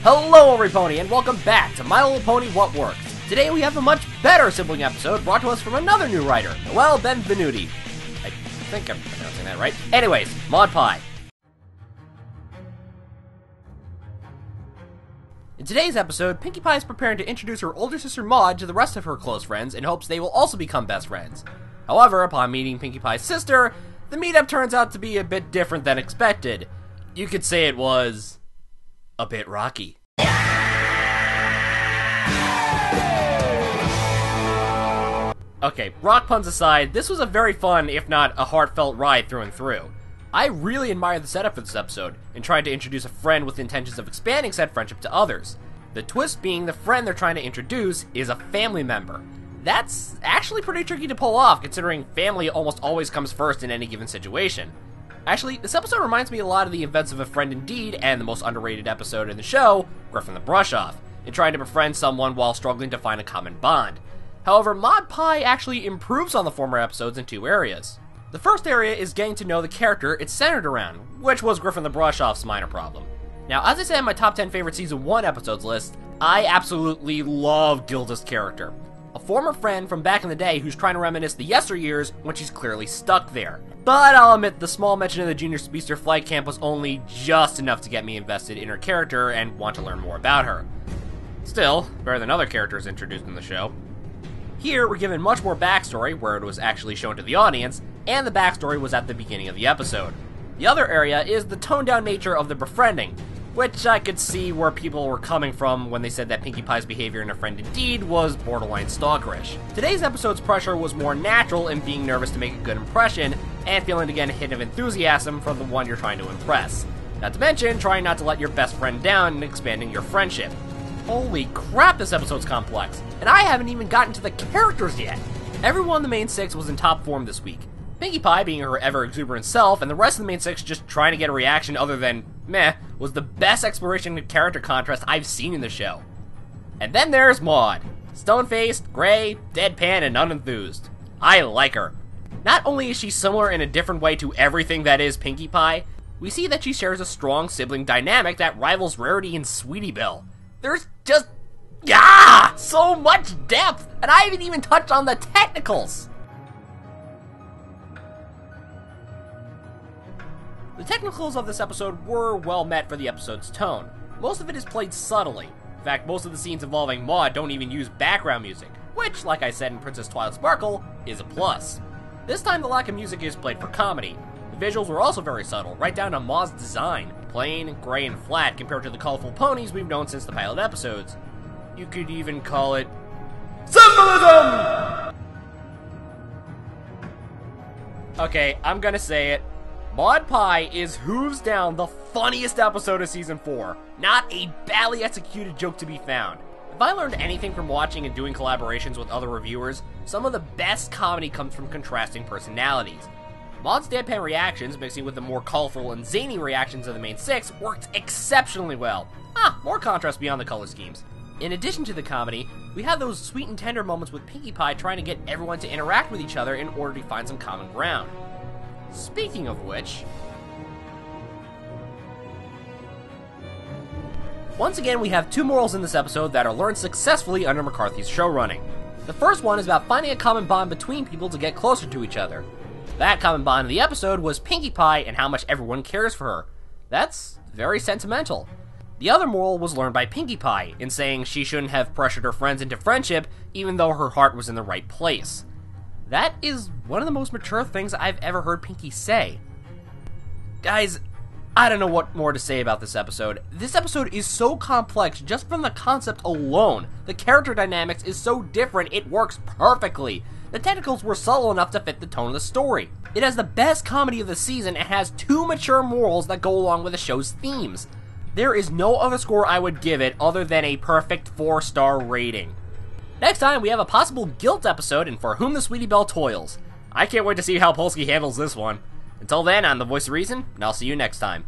Hello everybody, and welcome back to My Little Pony What Works. Today we have a much better sibling episode brought to us from another new writer, Noelle Benvenuti. I think I'm pronouncing that right. Anyways, Maud Pie. In today's episode, Pinkie Pie is preparing to introduce her older sister Maud to the rest of her close friends in hopes they will also become best friends. However, upon meeting Pinkie Pie's sister, the meetup turns out to be a bit different than expected. You could say it was a bit rocky. Okay, rock puns aside, this was a very fun, if not a heartfelt ride through and through. I really admired the setup for this episode, in trying to introduce a friend with intentions of expanding said friendship to others. The twist being the friend they're trying to introduce is a family member. That's actually pretty tricky to pull off, considering family almost always comes first in any given situation. Actually, this episode reminds me a lot of the events of A Friend Indeed and the most underrated episode in the show, Griffin the Brush-Off, in trying to befriend someone while struggling to find a common bond. However, Maud Pie actually improves on the former episodes in two areas. The first area is getting to know the character it's centered around, which was Griffin the Brush-Off's minor problem. Now, as I said in my top 10 favorite Season 1 episodes list, I absolutely love Gilda's character. A former friend from back in the day who's trying to reminisce the yesteryears when she's clearly stuck there. But I'll admit, the small mention of the Junior Speedster Flight Camp was only just enough to get me invested in her character and want to learn more about her. Still, better than other characters introduced in the show. Here, we're given much more backstory, where it was actually shown to the audience, and the backstory was at the beginning of the episode. The other area is the toned-down nature of the befriending, which I could see where people were coming from when they said that Pinkie Pie's behavior in A Friend Indeed was borderline stalkerish. Today's episode's pressure was more natural in being nervous to make a good impression, and feeling to get a hint of enthusiasm from the one you're trying to impress. Not to mention, trying not to let your best friend down and expanding your friendship. Holy crap, this episode's complex, and I haven't even gotten to the characters yet! Everyone in the main six was in top form this week. Pinkie Pie being her ever-exuberant self, and the rest of the main six just trying to get a reaction other than meh, was the best exploration and character contrast I've seen in the show. And then there's Maud. Stone-faced, gray, deadpan, and unenthused. I like her. Not only is she similar in a different way to everything that is Pinkie Pie, we see that she shares a strong sibling dynamic that rivals Rarity and Sweetie Belle. There's just, so much depth, and I haven't even touched on the technicals! The technicals of this episode were well met for the episode's tone. Most of it is played subtly. In fact, most of the scenes involving Maud don't even use background music, which, like I said in Princess Twilight Sparkle, is a plus. This time the lack of music is played for comedy. The visuals were also very subtle, right down to Maud's design. Plain, gray, and flat compared to the colorful ponies we've known since the pilot episodes. You could even call it symbolism! Okay, I'm gonna say it. Maud Pie is hooves down the funniest episode of Season 4. Not a badly executed joke to be found. If I learned anything from watching and doing collaborations with other reviewers, some of the best comedy comes from contrasting personalities. Maud's deadpan reactions, mixing with the more colorful and zany reactions of the main six, worked exceptionally well. More contrast beyond the color schemes. In addition to the comedy, we have those sweet and tender moments with Pinkie Pie trying to get everyone to interact with each other in order to find some common ground. Speaking of which, once again we have two morals in this episode that are learned successfully under McCarthy's showrunning. The first one is about finding a common bond between people to get closer to each other. That common bond in the episode was Pinkie Pie and how much everyone cares for her. That's very sentimental. The other moral was learned by Pinkie Pie in saying she shouldn't have pressured her friends into friendship even though her heart was in the right place. That is one of the most mature things I've ever heard Pinkie say. Guys, I don't know what more to say about this episode. This episode is so complex just from the concept alone. The character dynamics is so different, it works perfectly. The technicals were subtle enough to fit the tone of the story. It has the best comedy of the season and has two mature morals that go along with the show's themes. There is no other score I would give it other than a perfect 4-star rating. Next time, we have a possible guilt episode in For Whom the Sweetie Belle Toils. I can't wait to see how Polsky handles this one. Until then, I'm the voice of reason, and I'll see you next time.